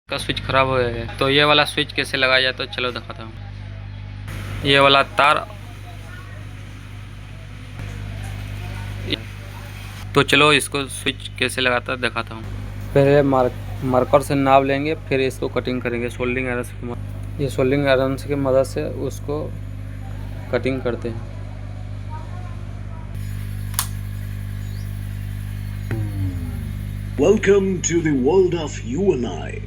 का स्विच खराब हो गया है, तो ये वाला स्विच कैसे लगाया जाए तो चलो दिखाता हूँ। ये वाला तार, तो चलो इसको स्विच कैसे लगाता है दिखाता हूँ। पहले मार्कर से नाप लेंगे, फिर इसको कटिंग करेंगे सोल्डिंग आयरन से। ये सोल्डिंग आयरन की मदद से उसको कटिंग करते हैं। Welcome to the world of you and I.